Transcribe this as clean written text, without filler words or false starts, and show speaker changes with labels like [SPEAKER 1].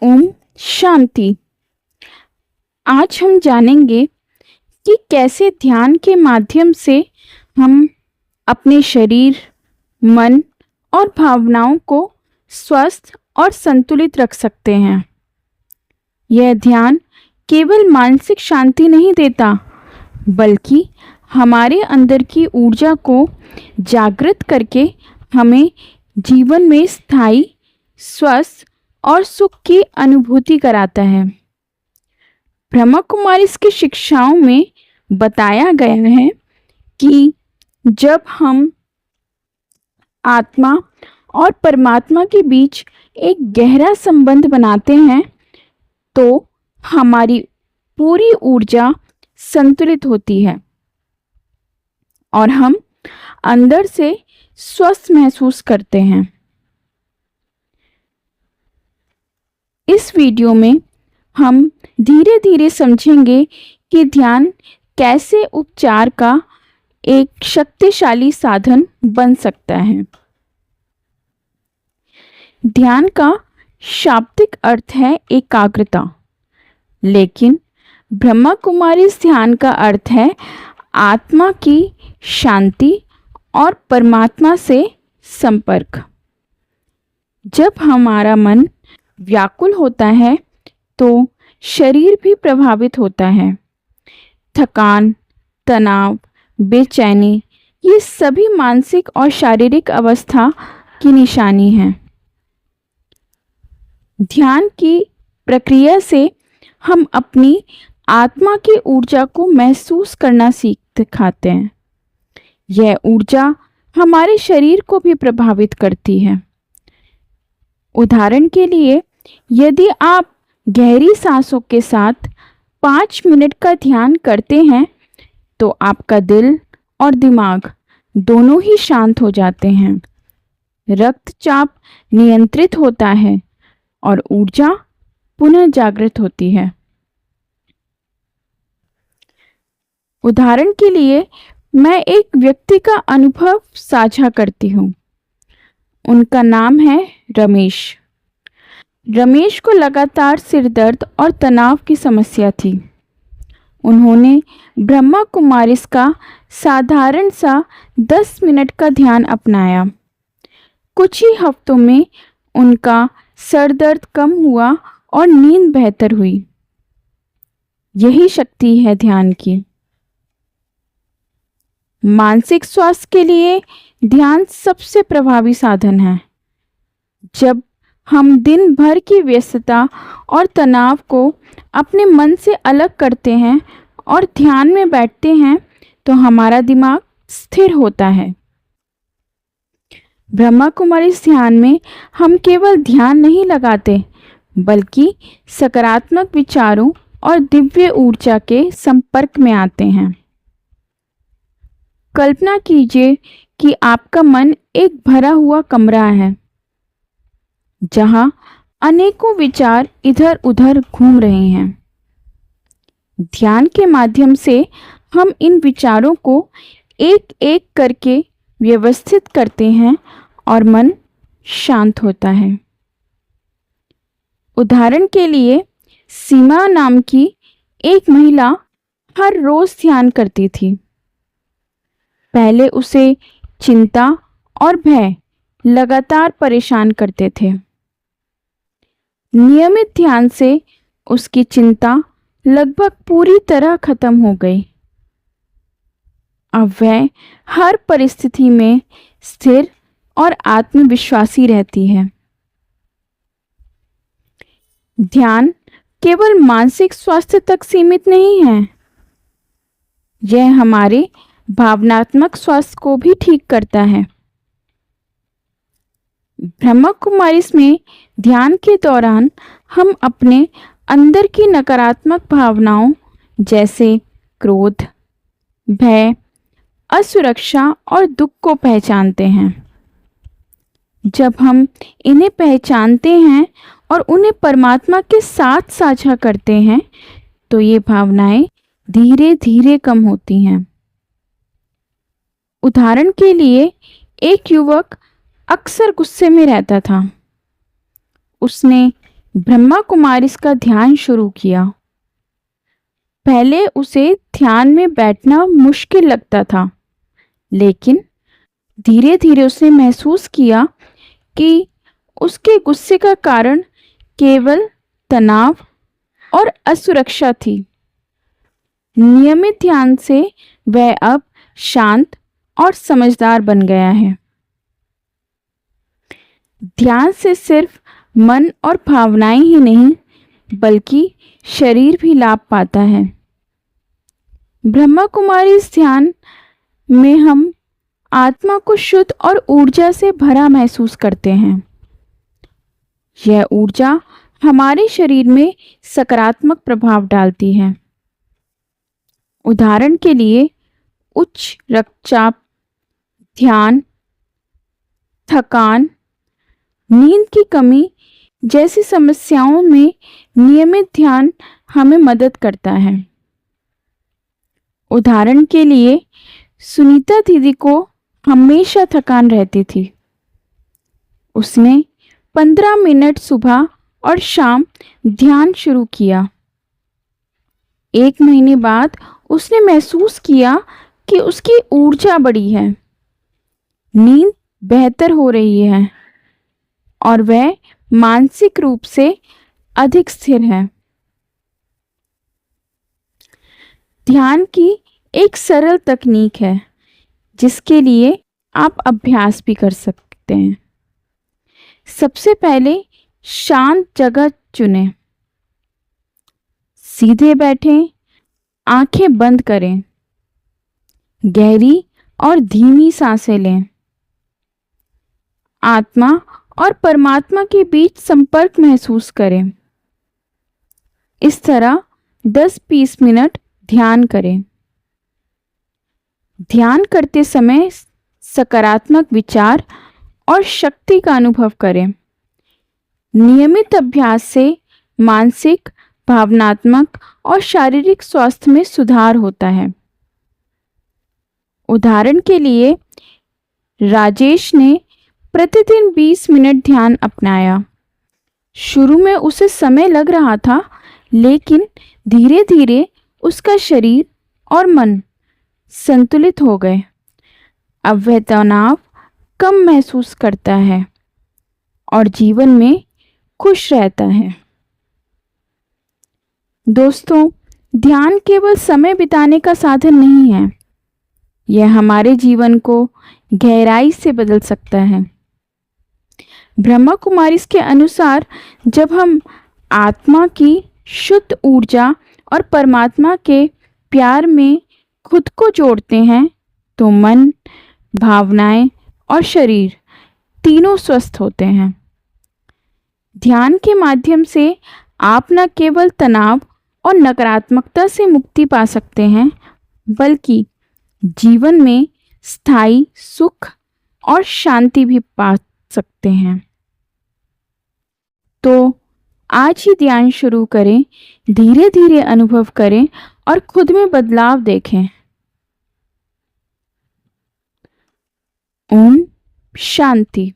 [SPEAKER 1] ओम शांति। आज हम जानेंगे कि कैसे ध्यान के माध्यम से हम अपने शरीर, मन और भावनाओं को स्वस्थ और संतुलित रख सकते हैं। यह ध्यान केवल मानसिक शांति नहीं देता, बल्कि हमारे अंदर की ऊर्जा को जागृत करके हमें जीवन में स्थायी, स्वस्थ और सुख की अनुभूति कराता है। ब्रह्मा कुमारी की शिक्षाओं में बताया गया है कि जब हम आत्मा और परमात्मा के बीच एक गहरा संबंध बनाते हैं तो हमारी पूरी ऊर्जा संतुलित होती है और हम अंदर से स्वस्थ महसूस करते हैं। इस वीडियो में हम धीरे धीरे समझेंगे कि ध्यान कैसे उपचार का एक शक्तिशाली साधन बन सकता है। ध्यान का शाब्दिक अर्थ है एकाग्रता, लेकिन ब्रह्मा कुमारी ध्यान का अर्थ है आत्मा की शांति और परमात्मा से संपर्क। जब हमारा मन व्याकुल होता है तो शरीर भी प्रभावित होता है। थकान, तनाव, बेचैनी ये सभी मानसिक और शारीरिक अवस्था की निशानी हैं। ध्यान की प्रक्रिया से हम अपनी आत्मा की ऊर्जा को महसूस करना सिखाते हैं। यह ऊर्जा हमारे शरीर को भी प्रभावित करती है। उदाहरण के लिए, यदि आप गहरी सांसों के साथ 5 मिनट का ध्यान करते हैं तो आपका दिल और दिमाग दोनों ही शांत हो जाते हैं। रक्तचाप नियंत्रित होता है और ऊर्जा पुनः जागृत होती है। उदाहरण के लिए, मैं एक व्यक्ति का अनुभव साझा करती हूँ। उनका नाम है रमेश। रमेश को लगातार सिर दर्द और तनाव की समस्या थी। उन्होंने ब्रह्मा कुमारी का साधारण सा 10 मिनट का ध्यान अपनाया। कुछ ही हफ्तों में उनका सर दर्द कम हुआ और नींद बेहतर हुई। यही शक्ति है ध्यान की। मानसिक स्वास्थ्य के लिए ध्यान सबसे प्रभावी साधन है। जब हम दिन भर की व्यस्तता और तनाव को अपने मन से अलग करते हैं और ध्यान में बैठते हैं तो हमारा दिमाग स्थिर होता है। ब्रह्मा कुमारी ध्यान में हम केवल ध्यान नहीं लगाते, बल्कि सकारात्मक विचारों और दिव्य ऊर्जा के संपर्क में आते हैं। कल्पना कीजिए कि आपका मन एक भरा हुआ कमरा है जहां अनेकों विचार इधर उधर घूम रहे हैं। ध्यान के माध्यम से हम इन विचारों को एक एक करके व्यवस्थित करते हैं और मन शांत होता है। उदाहरण के लिए, सीमा नाम की एक महिला हर रोज ध्यान करती थी। पहले उसे चिंता और भय लगातार परेशान करते थे। नियमित ध्यान से उसकी चिंता लगभग पूरी तरह खत्म हो गई। अब वह हर परिस्थिति में स्थिर और आत्मविश्वासी रहती है। ध्यान केवल मानसिक स्वास्थ्य तक सीमित नहीं है, यह हमारे भावनात्मक स्वास्थ्य को भी ठीक करता है। ब्रह्मा कुमारी में ध्यान के दौरान हम अपने अंदर की नकारात्मक भावनाओं जैसे क्रोध, भय, असुरक्षा और दुख को पहचानते हैं। जब हम इन्हें पहचानते हैं और उन्हें परमात्मा के साथ साझा करते हैं तो ये भावनाएं धीरे धीरे कम होती हैं। उदाहरण के लिए, एक युवक अक्सर गुस्से में रहता था। उसने ब्रह्मा कुमारी इसका ध्यान शुरू किया। पहले उसे ध्यान में बैठना मुश्किल लगता था, लेकिन धीरे धीरे उसने महसूस किया कि उसके गुस्से का कारण केवल तनाव और असुरक्षा थी। नियमित ध्यान से वह अब शांत और समझदार बन गया है। ध्यान से सिर्फ मन और भावनाएं ही नहीं, बल्कि शरीर भी लाभ पाता है। ब्रह्मा कुमारी इस ध्यान में हम आत्मा को शुद्ध और ऊर्जा से भरा महसूस करते हैं। यह ऊर्जा हमारे शरीर में सकारात्मक प्रभाव डालती है। उदाहरण के लिए उच्च रक्तचाप, ध्यान, थकान, नींद की कमी जैसी समस्याओं में नियमित ध्यान हमें मदद करता है। उदाहरण के लिए सुनीता दीदी को हमेशा थकान रहती थी। उसने 15 मिनट सुबह और शाम ध्यान शुरू किया। 1 महीने बाद उसने महसूस किया कि उसकी ऊर्जा बढ़ी है, नींद बेहतर हो रही है और वह मानसिक रूप से अधिक स्थिर है। ध्यान की एक सरल तकनीक है जिसके लिए आप अभ्यास भी कर सकते हैं। सबसे पहले शांत जगह चुनें। सीधे बैठें, आंखें बंद करें, गहरी और धीमी सांसें लें। आत्मा और परमात्मा के बीच संपर्क महसूस करें। इस तरह 10-20 मिनट ध्यान करें। ध्यान करते समय सकारात्मक विचार और शक्ति का अनुभव करें। नियमित अभ्यास से मानसिक, भावनात्मक और शारीरिक स्वास्थ्य में सुधार होता है। उदाहरण के लिए राजेश ने प्रतिदिन 20 मिनट ध्यान अपनाया। शुरू में उसे समय लग रहा था, लेकिन धीरे धीरे उसका शरीर और मन संतुलित हो गए। अब वह तनाव कम महसूस करता है और जीवन में खुश रहता है। दोस्तों, ध्यान केवल समय बिताने का साधन नहीं है, यह हमारे जीवन को गहराई से बदल सकता है। ब्रह्मा कुमारी के अनुसार जब हम आत्मा की शुद्ध ऊर्जा और परमात्मा के प्यार में खुद को जोड़ते हैं तो मन, भावनाएं और शरीर तीनों स्वस्थ होते हैं। ध्यान के माध्यम से आप न केवल तनाव और नकारात्मकता से मुक्ति पा सकते हैं, बल्कि जीवन में स्थायी सुख और शांति भी पा सकते हैं। तो आज ही ध्यान शुरू करें, धीरे धीरे अनुभव करें और खुद में बदलाव देखें। ओम शांति।